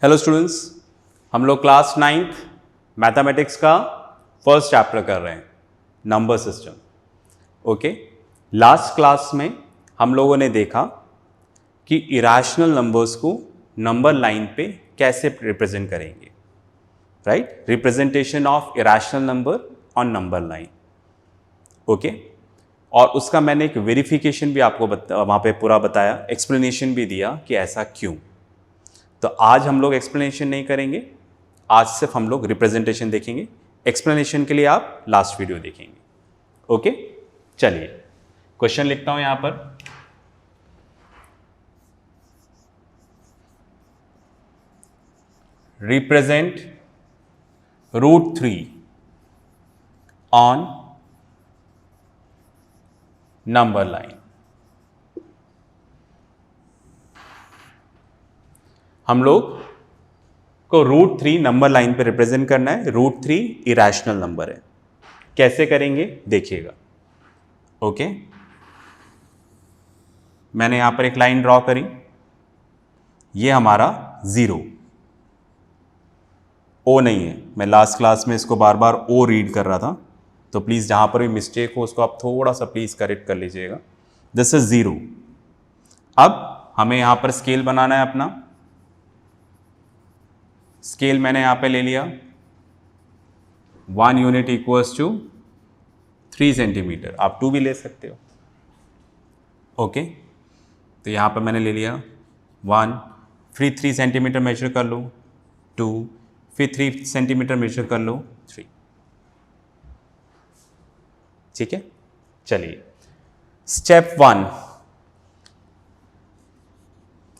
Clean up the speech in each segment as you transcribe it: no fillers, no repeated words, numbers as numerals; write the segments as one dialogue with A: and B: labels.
A: Hello students, हम लोग class 9th mathematics का फर्स्ट चैप्टर कर रहे हैं, number system. Okay, last class में हम लोगों ने देखा कि इरेशनल नंबर्स को नंबर लाइन पे कैसे रिप्रेजेंट करेंगे, right? Representation of irrational number on number line. Okay, और उसका मैंने एक वेरिफिकेशन भी आपको वहाँ पे पूरा बताया, एक्सप्लेनेशन भी दिया कि ऐसा क्यों। तो आज हम लोग एक्सप्लेनेशन नहीं करेंगे, आज सिर्फ हम लोग रिप्रेजेंटेशन देखेंगे। एक्सप्लेनेशन के लिए आप लास्ट वीडियो देखेंगे। ओके, चलिए क्वेश्चन लिखता हूं यहां पर। Represent √3 on number line. हम लोग को √3 नंबर लाइन पे रिप्रेजेंट करना है। √3 इरेशनल नंबर है, कैसे करेंगे देखिएगा। ओके, मैंने यहां पर एक लाइन ड्रॉ करी, ये हमारा 0, ओ नहीं है। मैं लास्ट क्लास में इसको बार बार ओ रीड कर रहा था, तो प्लीज़ जहां पर भी मिस्टेक हो उसको आप थोड़ा सा प्लीज़ करेक्ट कर लीजिएगा। This is 0। अब हमें यहां पर स्केल बनाना है अपना। स्केल मैंने यहां पे ले लिया, 1 यूनिट इक्वल्स टू 3 सेंटीमीटर। आप 2 भी ले सकते हो। ओके, तो यहां पर मैंने ले लिया 1, फिर 3 सेंटीमीटर मेजर कर लो, 2, फिर 3 सेंटीमीटर मेजर कर लो, 3। ठीक है, चलिए स्टेप 1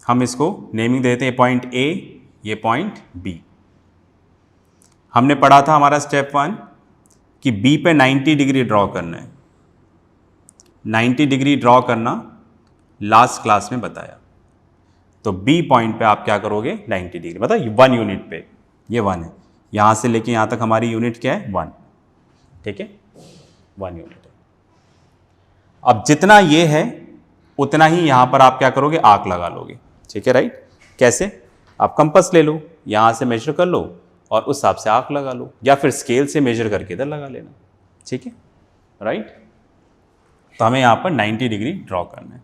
A: हम इसको नेमिंग देते हैं, पॉइंट ए, ये पॉइंट बी। हमने पढ़ा था हमारा स्टेप 1 कि बी पे 90 डिग्री ड्रॉ करना है। 90 डिग्री ड्रॉ करना लास्ट क्लास में बताया। तो बी पॉइंट पे आप क्या करोगे, 90 डिग्री, मतलब 1 यूनिट पे, ये 1 है, यहां से लेके यहां तक हमारी यूनिट क्या है, 1। ठीक है, 1 यूनिट है। अब जितना ये है उतना ही यहां पर आप क्या करोगे, आर्क लगा लोगे। ठीक है, राइट? कैसे? आप कंपास ले लो, यहां से मेजर कर लो और उस हिसाब से आर्क लगा लो, या फिर स्केल से मेजर करके इधर लगा लेना। ठीक है, राइट? तो हमें यहां पर 90 डिग्री ड्रॉ करना है।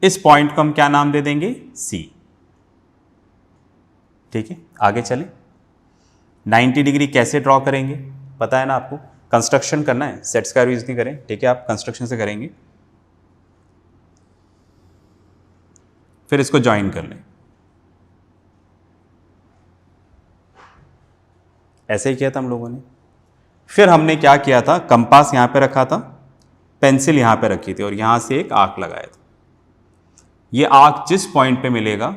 A: इस पॉइंट को हम क्या नाम दे देंगे, सी। ठीक है, आगे चले। 90 डिग्री कैसे ड्रॉ करेंगे पता है ना आपको, कंस्ट्रक्शन करना है, सेट स्क्वायर यूज नहीं करें। ठीक है, आप कंस्ट्रक्शन से करेंगे, फिर इसको ज्वाइन कर लें। ऐसे ही किया था हम लोगों ने। फिर हमने क्या किया था, कंपास यहां पे रखा था, पेंसिल यहां पे रखी थी और यहां से एक आर्क लगाया था। ये आर्क जिस पॉइंट पे मिलेगा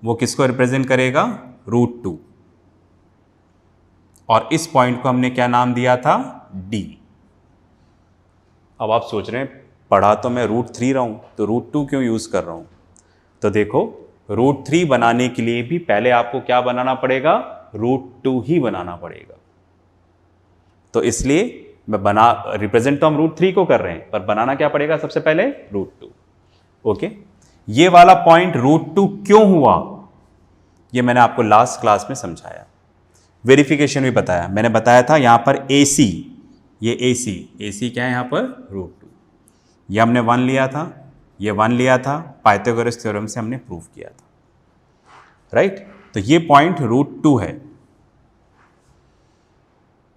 A: वो किसको रिप्रेजेंट करेगा, √2। और इस पॉइंट को हमने क्या नाम दिया था, डी। अब आप सोच रहे हैं पढ़ा तो मैं √3 रहा हूं, तो √2 क्यों यूज कर रहा हूं? तो देखो, √3 बनाने के लिए भी पहले आपको क्या बनाना पड़ेगा, √2 ही बनाना पड़ेगा। तो इसलिए मैं रिप्रेजेंट तो हम √3 को कर रहे हैं, पर बनाना क्या पड़ेगा सबसे पहले, √2। ओके, ये वाला पॉइंट √2 क्यों हुआ, ये मैंने आपको लास्ट क्लास में समझाया, वेरिफिकेशन भी बताया। मैंने बताया था यहां पर AC, ये AC क्या है यहां पर, √2। ये हमने 1 लिया था, ये 1 लिया था, पाइथागोरस थ्योरम से हमने प्रूव किया था, राइट? तो ये पॉइंट √2 है।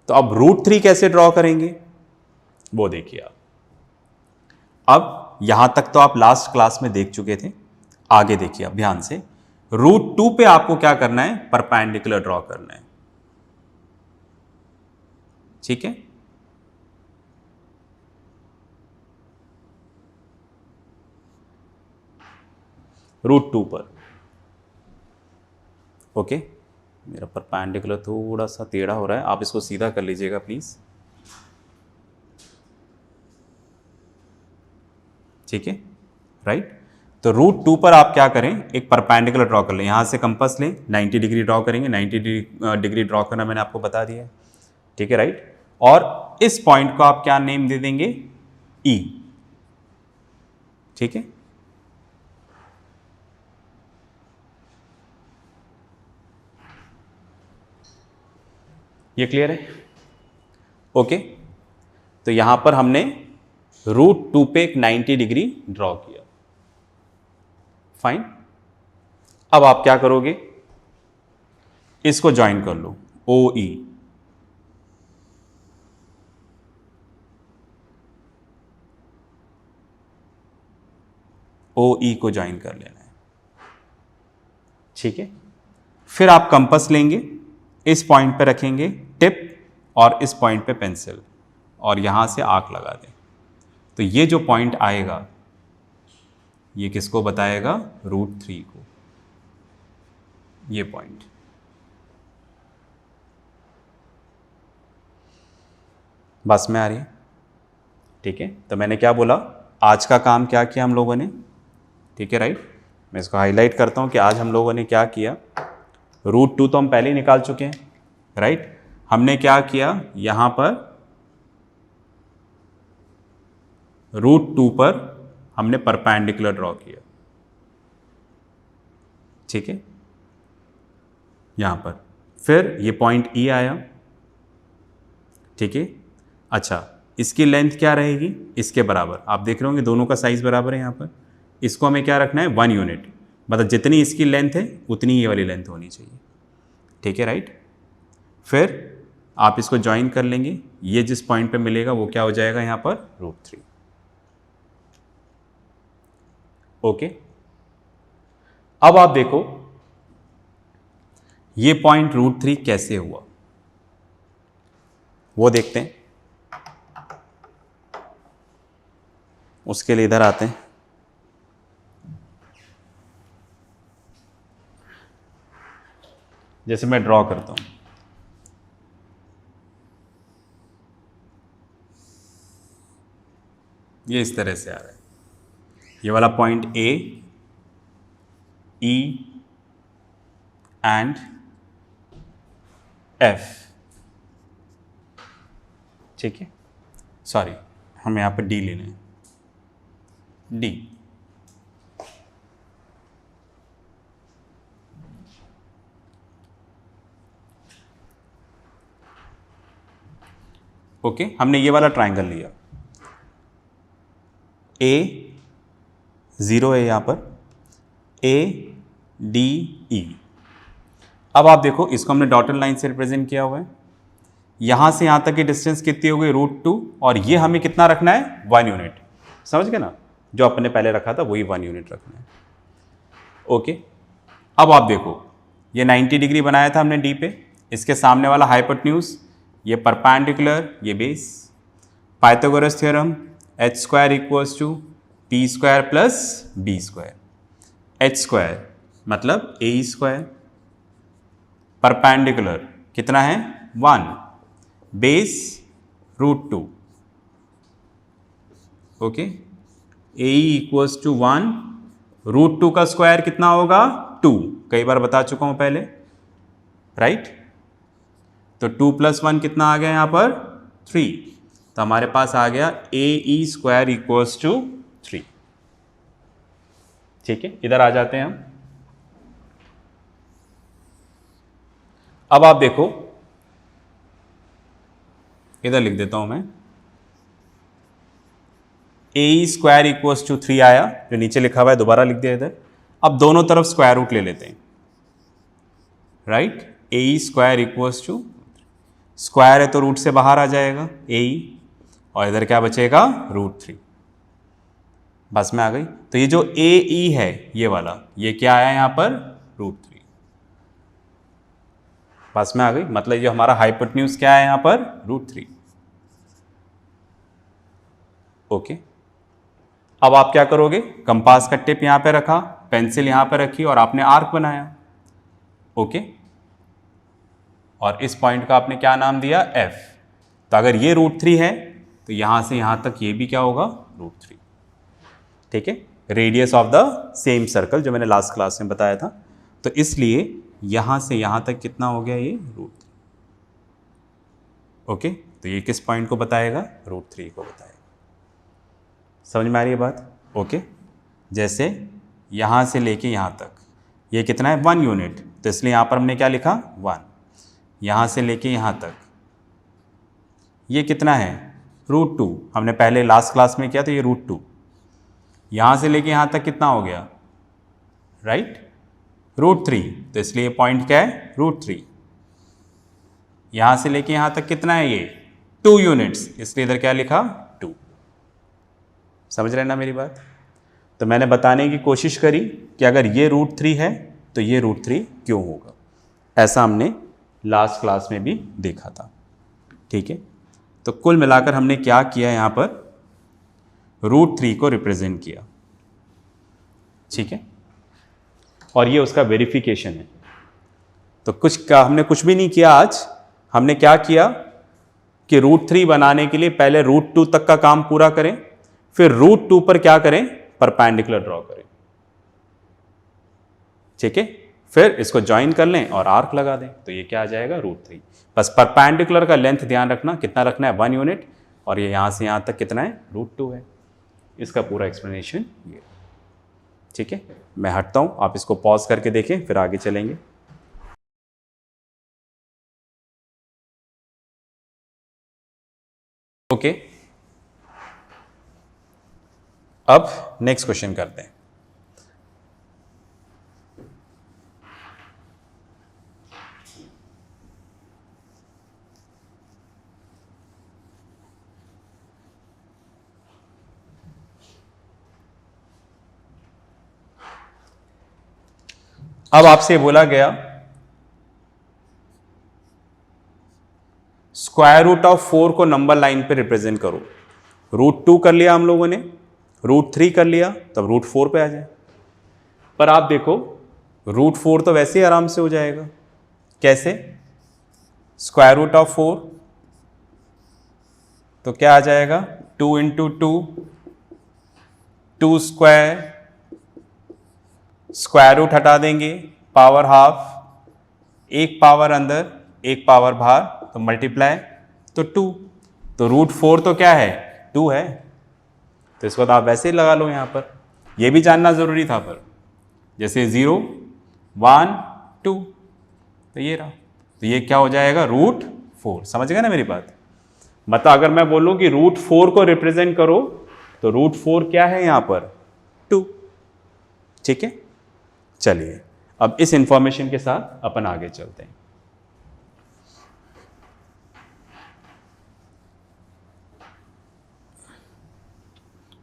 A: तो अब √3 कैसे ड्रॉ करेंगे वो देखिए आप। अब यहां तक तो आप लास्ट क्लास में देख चुके थे, आगे देखिए अब ध्यान से। √2 पे आपको क्या करना है, परपेंडिकुलर ड्रॉ करना है। ठीक है, √2 पर। ओके, मेरा परपेंडिकुलर थोड़ा सा टेढ़ा हो रहा है, आप इसको सीधा कर लीजिएगा प्लीज। ठीक है, राइट? तो √2 पर आप क्या करें, एक परपेंडिकुलर ड्रॉ कर लें, यहां से कंपास लें, 90 डिग्री ड्रॉ करेंगे। 90 डिग्री ड्रॉ करना मैंने आपको बता दिया है। ठीक है, राइट? और इस पॉइंट को आप क्या नेम दे देंगे, E। ठीक है, ये क्लियर है? ओके, तो यहां पर हमने √2 पे एक 90 डिग्री ड्रॉ किया। फाइन, अब आप क्या करोगे, इसको ज्वाइन कर लो, OE। OE को ज्वाइन कर लेना है, ठीक है। फिर आप कंपास लेंगे, इस पॉइंट पे रखेंगे टिप और इस पॉइंट पे पेंसिल, और यहां से आर्क लगा दें। तो ये जो पॉइंट आएगा ये किसको बताएगा, √3 को, ये पॉइंट। बस में आ रही है? ठीक है, तो मैंने क्या बोला, आज का काम क्या किया हम लोगों ने, ठीक है, राइट। मैं इसको हाईलाइट करता हूं कि आज हम लोगों ने क्या किया। √2 तो हम पहले ही निकाल चुके हैं, राइट। हमने क्या किया, यहां पर √2 पर हमने परपेंडिकुलर ड्रॉ किया, ठीक है, यहां पर। फिर ये पॉइंट E आया, ठीक है। अच्छा, इसकी लेंथ क्या रहेगी, इसके बराबर। आप देख रहे होंगे दोनों का साइज बराबर है यहां पर। इसको हमें क्या रखना है, 1 यूनिट, मतलब जितनी इसकी लेंथ है उतनी ये वाली लेंथ होनी चाहिए, ठीक है, राइट। फिर आप इसको ज्वाइन कर लेंगे, ये जिस पॉइंट पे मिलेगा वो क्या हो जाएगा यहां पर, √3। ओके, अब आप देखो ये पॉइंट √3 कैसे हुआ, वो देखते हैं। उसके लिए इधर आते हैं। जैसे मैं ड्रॉ करता हूं, ये इस तरह से आ रहा है, ये वाला point A, E and F, ठीक है। सॉरी, हम यहां पर D लेने हैं, D। ओके, हमने ये वाला ट्राइंगल लिया, A 0 है यहां पर, ADE। अब आप देखो, इसको हमने डॉटेड लाइन से रिप्रेजेंट किया हुआ है। यहां से यहां तक की डिस्टेंस कितनी हो गई, √2, और ये हमें कितना रखना है, 1 यूनिट। समझ गए ना, जो अपने पहले रखा था वही 1 यूनिट रखना है। ओके, अब आप देखो, ये 90 डिग्री बनाया था हमने D पे, इसके सामने वाला हाइपोटेन्यूज, ये परपेंडिकुलर, ये base. Pythagoras theorem, h² = p² + b²। h² मतलब AE², परपेंडिकुलर कितना है, 1, बेस √2। ओके, AE = 1, √2 का स्क्वायर कितना होगा, 2। कई बार बता चुका हूं पहले, राइट। तो 2 + 1 कितना आ गया यहां पर, 3। तो हमारे पास आ गया AE² = 3। ठीक है, इधर आ जाते हैं हम। अब आप देखो, इधर लिख देता हूं मैं, AE² = 3 आया, जो नीचे लिखा हुआ है दोबारा लिख दिया इधर। अब दोनों तरफ स्क्वायर रूट ले लेते हैं, राइट। AE² = स्क्वायर है तो रूट से बाहर आ जाएगा AE, और इधर क्या बचेगा, √3। बस में आ गई। तो ये जो AE है ये वाला, ये क्या आया यहां पर, √3। बस में आ गई, मतलब ये हमारा हाइपोटेन्यूज क्या है यहां पर, √3। ओके, अब आप क्या करोगे, कंपास का टिप यहां पे रखा, पेंसिल यहां पे रखी, और आपने आर्क बनाया। ओके, और इस पॉइंट का आपने क्या नाम दिया, F। तो अगर ये √3 है तो यहां से यहां तक ये भी क्या होगा, √3। ठीक है, radius of the same circle, जो मैंने लास्ट क्लास में बताया था। तो इसलिए यहां से यहां तक कितना हो गया, ये √3। ओके, तो ये किस पॉइंट को बताएगा, √3 को बताएगा। समझ में आ रही है बात। ओके, जैसे यहां से लेके यहां तक ये कितना है, 1 यूनिट, तो इसलिए यहां पर हमने क्या लिखा, 1। यहां से लेके यहां तक ये कितना है √2, हमने पहले लास्ट क्लास में किया था, ये √2। यहाँ से लेके यहाँ तक कितना हो गया, राइट, √3, तो इसलिए पॉइंट क्या है √3। यहाँ से लेके यहाँ तक कितना है, ये 2 यूनिट्स, इसलिए इधर क्या लिखा 2। समझ रहे ना मेरी बात। तो मैंने बताने की कोशिश करी कि अगर ये √3 है तो ये √3 क्यों होगा, ऐसा हमने लास्ट क्लास में भी देखा था। ठीक है, तो कुल मिलाकर हमने क्या किया, यहाँ पर √3 को रिप्रेजेंट किया। ठीक है, और ये उसका वेरिफिकेशन है। तो हमने कुछ भी नहीं किया आज। हमने क्या किया कि √3 बनाने के लिए पहले √2 तक का काम पूरा करें, फिर √2 पर क्या करें, परपेंडिकुलर ड्रॉ करें। ठीक है, फिर इसको ज्वाइन कर लें और आर्क लगा दें, तो ये क्या आ जाएगा √3। बस परपेंडिकुलर का लेंथ ध्यान रखना, कितना रखना है 1 यूनिट, और ये यहाँ से यहाँ तक कितना है √2 है। इसका पूरा एक्सप्लेनेशन ये। ठीक है, मैं हटता हूँ, आप इसको पॉज करके देखें, फिर आगे चलेंगे। ओके, अब नेक्स्ट क्वेश्चन करते हैं। अब आपसे बोला गया √4 को नंबर लाइन पे रिप्रेजेंट करो। √2 कर लिया हम लोगों ने, √3 कर लिया, तब √4 पे आ जाए। पर आप देखो √4 तो वैसे ही आराम से हो जाएगा। कैसे, √4 तो क्या आ जाएगा 2 × 2, 2 स्क्वायर, स्क्वायर रूट हटा देंगे, पावर हाफ, एक पावर अंदर एक पावर बाहर, तो मल्टीप्लाई, तो 2, तो √4 तो क्या है 2 है, तो इसको तो आप वैसे ही लगा लो यहाँ पर। यह भी जानना जरूरी था, पर जैसे 0, 1, 2, तो ये रहा, तो ये क्या हो जाएगा √4। समझ गए ना मेरी बात। मतलब अगर मैं बोलूं कि √4 को रिप्रेजेंट करो, तो √4 क्या है यहां पर 2। ठीक है, चलिए अब इस इंफॉर्मेशन के साथ अपन आगे चलते हैं।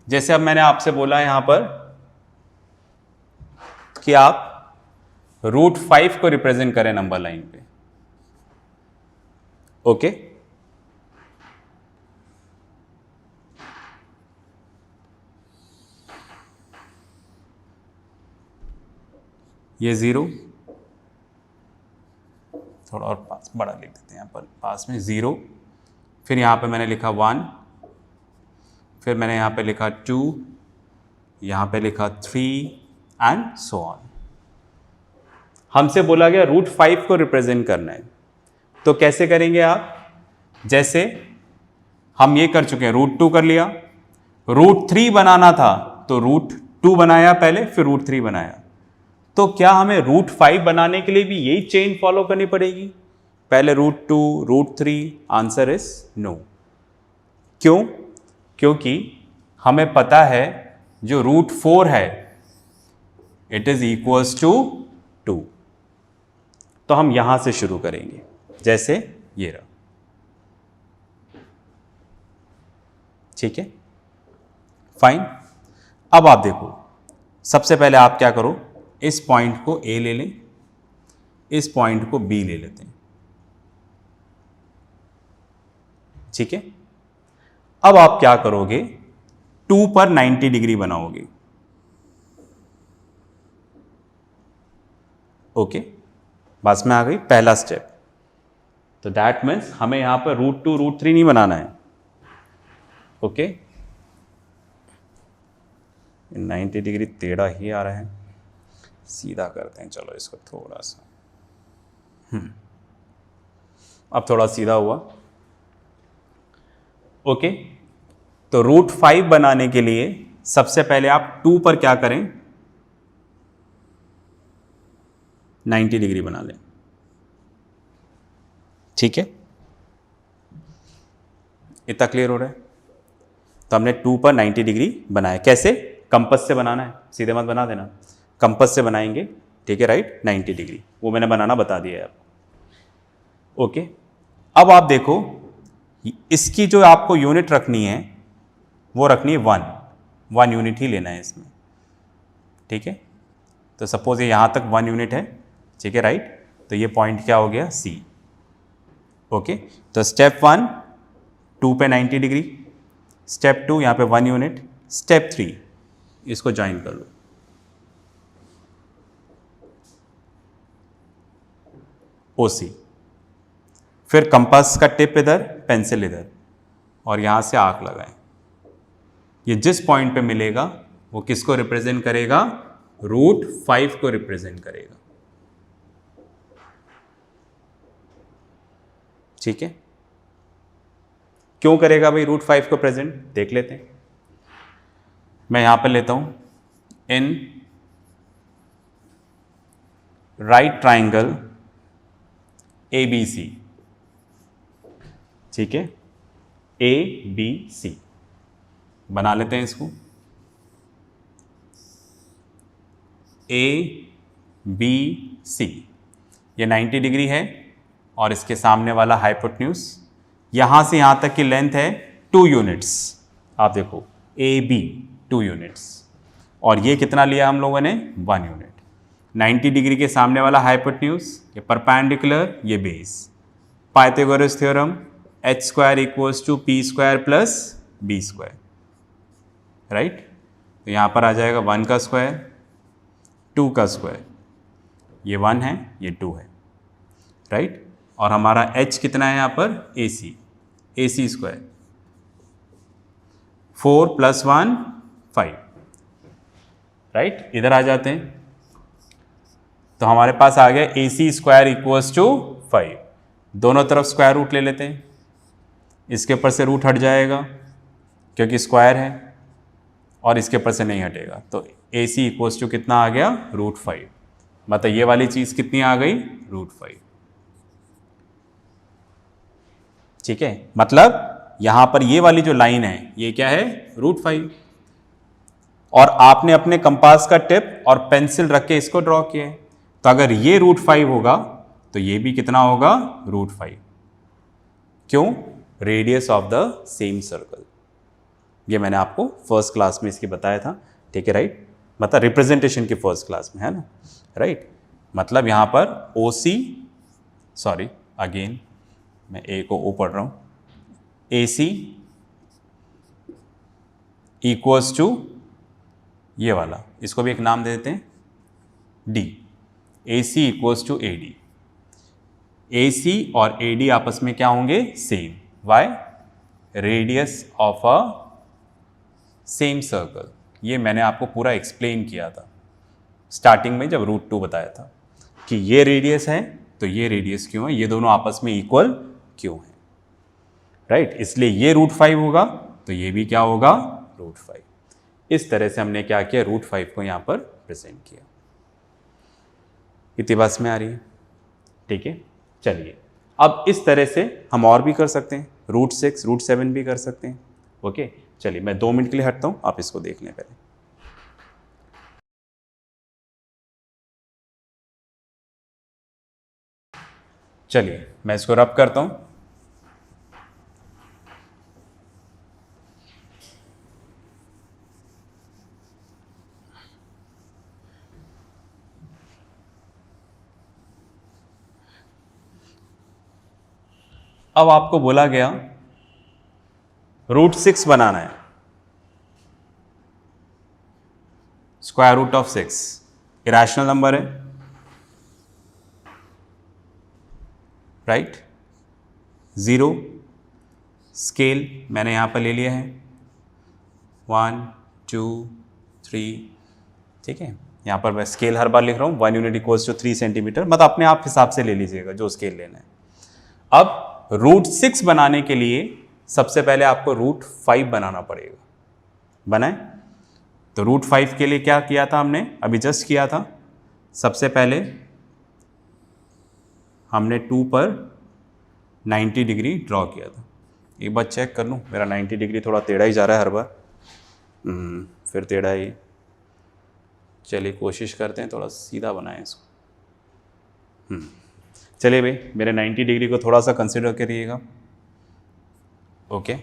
A: जैसे अब मैंने आपसे बोला यहां पर कि आप √5 को रिप्रेजेंट करें नंबर लाइन पे। ओके, ये 0, थोड़ा और पास बड़ा लिख देते हैं यहाँ पर पास में 0, फिर यहाँ पे मैंने लिखा 1, फिर मैंने यहाँ पे लिखा 2, यहाँ पे लिखा 3 एंड सो ऑन। हमसे बोला गया √5 को रिप्रेजेंट करना है, तो कैसे करेंगे आप। जैसे हम ये कर चुके हैं, √2 कर लिया, √3 बनाना था तो √2 बनाया पहले, फिर √3 बनाया। तो क्या हमें √5 बनाने के लिए भी यही चेन फॉलो करनी पड़ेगी, पहले √2, √3? Answer is no. क्यों? क्योंकि हमें पता है जो √4 है इट इज इक्वल्स टू 2। तो हम यहां से शुरू करेंगे, जैसे ये रहा। ठीक है, फाइन। अब आप देखो, सबसे पहले आप क्या करो, इस पॉइंट को A ले लें, इस पॉइंट को B ले लेते हैं। ठीक है, अब आप क्या करोगे, 2 पर 90 डिग्री बनाओगे। ओके, बस में आ गई पहला स्टेप। तो दैट मीन्स हमें यहां पर √2, √3 नहीं बनाना है। ओके, 90 डिग्री टेढ़ा ही आ रहा है, सीधा करते हैं, चलो इसको थोड़ा सा। अब थोड़ा सीधा हुआ। ओके, तो √5 बनाने के लिए सबसे पहले आप 2 पर क्या करें, 90 डिग्री बना लें। ठीक है, इतना क्लियर हो रहा है? तो हमने 2 पर 90 डिग्री बनाया। कैसे? कंपास से बनाना है, सीधे मत बना देना, कंपास से बनाएंगे, ठीक है, राइट, 90 डिग्री, वो मैंने बनाना बता दिया है आपको। ओके, अब आप देखो, इसकी जो आपको यूनिट रखनी है वो रखनी है 1 यूनिट ही लेना है इसमें, ठीक है। तो सपोज ये यहाँ तक 1 यूनिट है, ठीक है, राइट, तो ये पॉइंट क्या हो गया? C। ओके, तो स्टेप 1 2 पे 90 डिग्री, स्टेप 2 यहाँ पे 1 यूनिट, स्टेप 3 इसको ज्वाइन कर लो। OC, फिर कंपास का टिप इधर, पेंसिल इधर, और यहाँ से आर्क लगाएं। ये जिस पॉइंट पे मिलेगा वो किसको रिप्रेजेंट करेगा? √5 को रिप्रेजेंट करेगा, ठीक है। क्यों करेगा भाई √5 को प्रेजेंट? देख लेते हैं। मैं यहां पर लेता हूं, इन राइट ट्राइंगल ABC, ठीक है, ABC बना लेते हैं इसको। ABC ये 90 डिग्री है और इसके सामने वाला हाइपोटेन्यूज, यहां से यहां तक की लेंथ है 2 यूनिट्स। आप देखो AB 2 यूनिट्स, और ये कितना लिया हम लोगों ने? 1 यूनिट। 90 डिग्री के सामने वाला हाइपोटेन्यूज, ये परपेंडिकुलर, ये base. Pythagoras theorem, h² = p² + b², right. तो यहां पर आ जाएगा 1 का स्क्वायर, 2 का स्क्वायर, ये 1 है, ये 2 है, राइट। और हमारा h कितना है यहाँ पर? AC², 4 + 1 5, right. इधर आ जाते हैं, तो हमारे पास आ गया AC² = 5। दोनों तरफ स्क्वायर रूट ले लेते हैं, इसके ऊपर से रूट हट जाएगा क्योंकि स्क्वायर है, और इसके ऊपर से नहीं हटेगा, तो AC = कितना आ गया? √5। मतलब ये वाली चीज़ कितनी आ गई? √5, ठीक है। मतलब यहां पर ये वाली जो लाइन है ये क्या है? √5। और आपने अपने कंपास का टिप और पेंसिल रख के इसको ड्रॉ किया है, तो अगर ये √5 होगा तो ये भी कितना होगा? √5। क्यों? Radius of the same circle. ये मैंने आपको फर्स्ट क्लास में इसकी बताया था, ठीक है, राइट। मतलब रिप्रेजेंटेशन की फर्स्ट क्लास में, है ना, राइट। मतलब यहां पर OC, सॉरी अगेन मैं A को O पढ़ रहा हूं, AC = ये वाला, इसको भी एक नाम दे देते हैं D। AC = AD। AC और AD आपस में क्या होंगे? Same. Why? Radius of a same circle. ये मैंने आपको पूरा एक्सप्लेन किया था स्टार्टिंग में जब √2 बताया था कि ये रेडियस है तो ये रेडियस क्यों है, ये दोनों आपस में इक्वल क्यों है, राइट। इसलिए ये √5 होगा तो ये भी क्या होगा? √5। इस तरह से हमने क्या किया? √5 को यहां पर प्रेजेंट किया। इतनी बात में आ रही है, ठीक है। चलिए, अब इस तरह से हम और भी कर सकते हैं, √6, √7 भी कर सकते हैं। ओके, चलिए मैं 2 मिनट के लिए हटता हूं, आप इसको देख लें पहले। चलिए मैं इसको रब करता हूं। अब आपको बोला गया √6 बनाना है, √6 इरेशनल नंबर है, राइट। 0 स्केल मैंने यहां पर ले लिया है, 1 2 3, ठीक है। यहां पर मैं स्केल हर बार लिख रहा हूं, 1 यूनिट = 3 सेंटीमीटर, मतलब अपने आप हिसाब से ले लीजिएगा जो स्केल लेना है। अब √6 बनाने के लिए सबसे पहले आपको √5 बनाना पड़ेगा। बनाए तो √5 के लिए क्या किया था हमने? अभी जस्ट किया था। सबसे पहले हमने 2 पर 90 डिग्री ड्रॉ किया था। एक बार चेक कर लूँ, मेरा 90 डिग्री थोड़ा टेढ़ा ही जा रहा है हर बार। फिर टेढ़ा ही, चलिए कोशिश करते हैं थोड़ा सीधा बनाएं इसको। चलिए भाई, मेरे 90 डिग्री को थोड़ा सा कंसिडर करिएगा। Okay,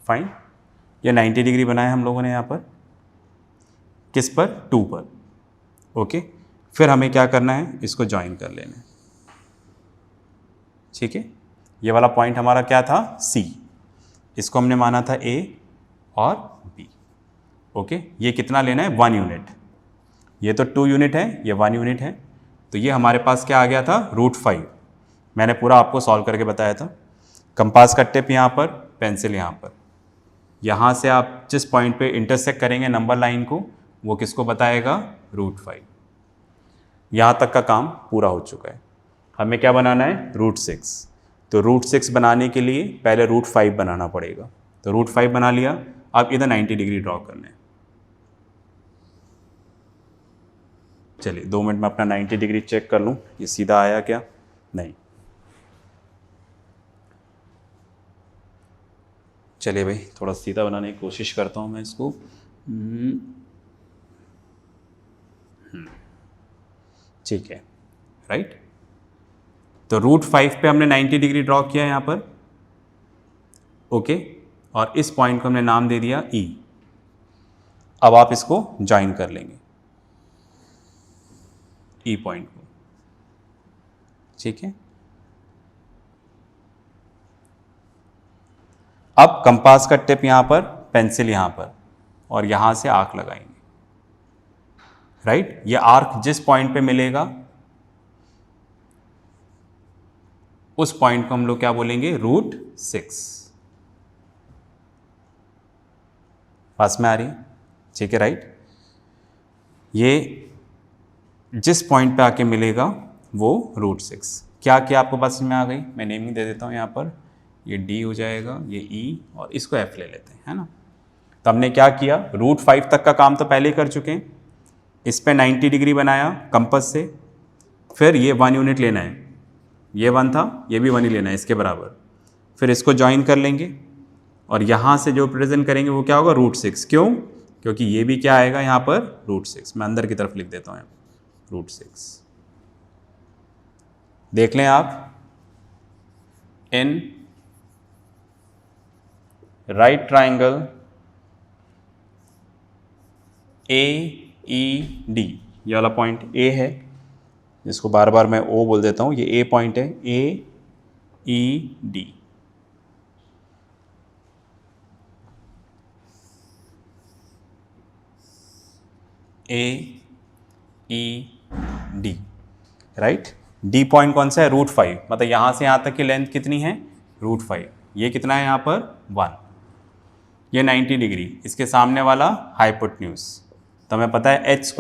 A: fine. ये 90 डिग्री बनाया हम लोगों ने यहाँ पर, किस पर? 2 पर। ओके, फिर हमें क्या करना है, इसको ज्वाइन कर लेना है। ठीक है, ये वाला पॉइंट हमारा क्या था? C। इसको हमने माना था A और B। ओके, ये कितना लेना है? 1 यूनिट। ये तो 2 यूनिट है, ये 1 यूनिट है, तो ये हमारे पास क्या आ गया था? √5। मैंने पूरा आपको सॉल्व करके बताया था। कंपास का टिप यहाँ पर, पेंसिल यहाँ पर। यहाँ से आप जिस पॉइंट पे इंटरसेक्ट करेंगे नंबर लाइन को, वो किसको बताएगा? √5। यहाँ तक का काम पूरा हो चुका है। हमें क्या बनाना है? √6। तो √6 बनाने के लिए पहले √5 बनाना पड़ेगा। तो √5 बना लिया। अब इधर 90 डिग्री ड्रॉ करना है। चलिए 2 मिनट में अपना 90 डिग्री चेक कर लूँ, ये सीधा आया क्या? नहीं। चलिए भाई, थोड़ा सीधा बनाने की कोशिश करता हूँ मैं इसको। ठीक है, राइट। तो √5 पे हमने 90 डिग्री ड्रॉ किया यहाँ पर। ओके, और इस पॉइंट को हमने नाम दे दिया E। अब आप इसको ज्वाइन कर लेंगे E पॉइंट को। ठीक है, अब कंपास का टिप यहाँ पर, पेंसिल यहाँ पर, और यहाँ से आर्क लगाएंगे। राइट, ये आर्क जिस पॉइंट पे मिलेगा उस पॉइंट को हम लोग क्या बोलेंगे? √6। पास में आ रही है? ठीक है, राइट। ये जिस पॉइंट पे आके मिलेगा वो √6। क्या क्या आपको पास में आ गई? मैं नेमिंग दे देता हूँ यहाँ पर। ये D हो जाएगा, ये E, और इसको F ले लेते हैं, है ना। तो हमने क्या किया? √5 तक का काम तो पहले ही कर चुके हैं। इस पे 90 डिग्री बनाया कंपास से। फिर ये 1 यूनिट लेना है, ये 1 था, ये भी 1 ही लेना है इसके बराबर। फिर इसको ज्वाइन कर लेंगे, और यहाँ से जो प्रेजेंट करेंगे वो क्या होगा? √6। क्यों? क्योंकि ये भी क्या आएगा यहाँ पर? √6। मैं अंदर की तरफ लिख देता हूँ √6। देख लें आप, इन राइट ट्राइंगल AED, ये वाला पॉइंट A है, जिसको बार बार मैं O बोल देता हूँ, ये A पॉइंट है, AED। AED, right. D point कौन सा है? √5। मतलब यहाँ से यहाँ तक की लेंथ कितनी है? √5। ये कितना है यहाँ पर? 1। ये 90 डिग्री, इसके सामने वाला हाइपोटेन्यूज। तो हमें पता है h² =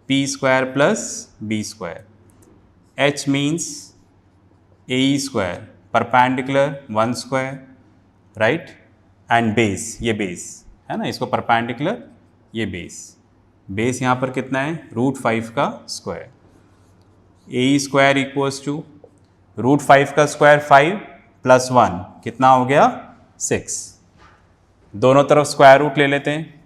A: p² + b²। h means AE², perpendicular 1², right, and base, ये बेस है ना, इसको परपेंडिकुलर, ये बेस। बेस यहाँ पर कितना है? √5 का स्क्वायर। AE² = √5 का स्क्वायर 5 + 1 कितना हो गया? 6। दोनों तरफ स्क्वायर रूट ले लेते हैं,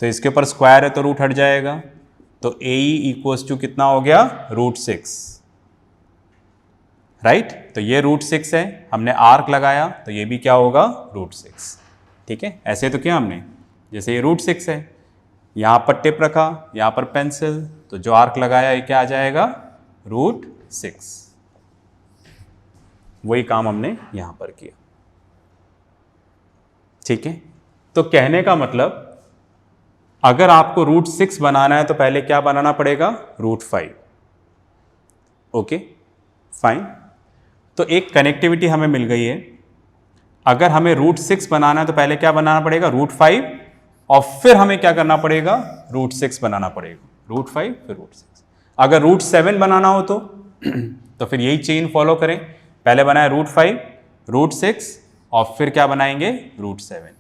A: तो इसके ऊपर स्क्वायर है तो रूट हट जाएगा। तो AE = कितना हो गया? √6, राइट। तो ये √6 है, हमने आर्क लगाया तो ये भी क्या होगा? √6। ठीक है, ऐसे तो किया हमने, जैसे ये √6 है, यहाँ पर टिप रखा, यहाँ पर पेंसिल, तो जो आर्क लगाया ये क्या आ जाएगा? √6। वही काम हमने यहाँ पर किया। ठीक है, तो कहने का मतलब अगर आपको √6 बनाना है तो पहले क्या बनाना पड़ेगा? √5। Okay, fine. तो एक कनेक्टिविटी हमें मिल गई है। अगर हमें √6 बनाना है तो पहले क्या बनाना पड़ेगा? √5, और फिर हमें क्या करना पड़ेगा? √6 बनाना पड़ेगा। √5 फिर √6। अगर √7 बनाना हो तो फिर यही चेन फॉलो करें। पहले बनाए √5, √6, और फिर क्या बनाएंगे? √7।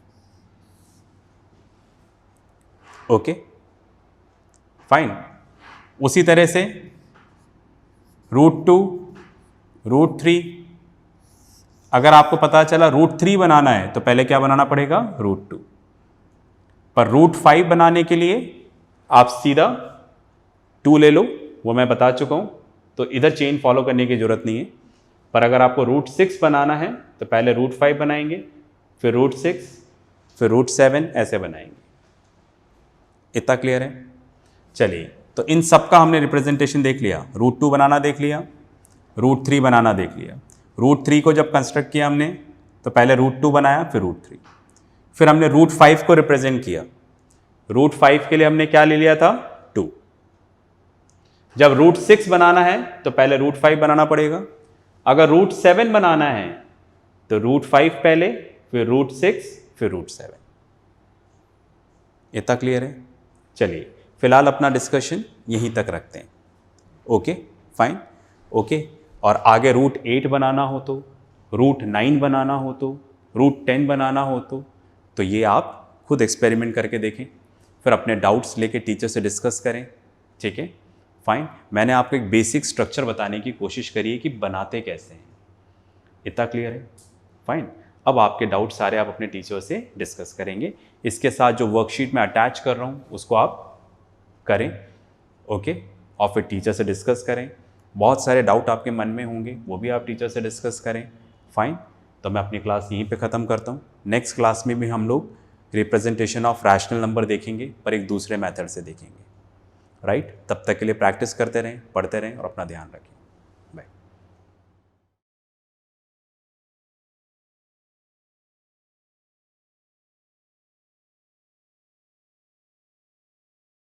A: Okay, fine. उसी तरह से √2, √3, अगर आपको पता चला √3 बनाना है तो पहले क्या बनाना पड़ेगा, √2। पर √5 बनाने के लिए आप सीधा 2 ले लो, वो मैं बता चुका हूं, तो इधर चेन फॉलो करने की जरूरत नहीं है। पर अगर आपको √6 बनाना है तो पहले √5 बनाएंगे, फिर √6, फिर √7, ऐसे बनाएंगे। इतना क्लियर है? चलिए, तो इन सब का हमने रिप्रेजेंटेशन देख लिया। √2 बनाना देख लिया, √3 बनाना देख लिया। √3 को जब कंस्ट्रक्ट किया हमने तो पहले √2 बनाया, फिर √3, फिर हमने √5 को रिप्रेजेंट किया। √5 के लिए हमने क्या ले लिया था, 2। जब √6 बनाना है तो पहले √5 बनाना पड़ेगा। अगर √7 बनाना है तो √5 पहले, फिर √6, फिर √7। इतना क्लियर है? चलिए, फिलहाल अपना डिस्कशन यहीं तक रखते हैं। Okay, fine, okay. और आगे √8 बनाना हो तो, √9 बनाना हो तो, √10 बनाना हो तो ये आप खुद एक्सपेरिमेंट करके देखें, फिर अपने डाउट्स लेके टीचर से डिस्कस करें। ठीक है, फाइन। मैंने आपको एक बेसिक स्ट्रक्चर बताने की कोशिश करी है कि बनाते कैसे हैं। इतना क्लियर है? फाइन। अब आपके डाउट सारे आप अपने टीचर से डिस्कस करेंगे। इसके साथ जो वर्कशीट मैं अटैच कर रहा हूँ उसको आप करें, ओके, और फिर टीचर से डिस्कस करें। बहुत सारे डाउट आपके मन में होंगे, वो भी आप टीचर से डिस्कस करें। फाइन। तो मैं अपनी क्लास यहीं पे ख़त्म करता हूँ। नेक्स्ट क्लास में भी हम लोग रिप्रेजेंटेशन ऑफ रैशनल नंबर देखेंगे, पर एक दूसरे मेथड से देखेंगे। राइट? तब तक के लिए प्रैक्टिस करते रहें, पढ़ते रहें और अपना ध्यान रखें।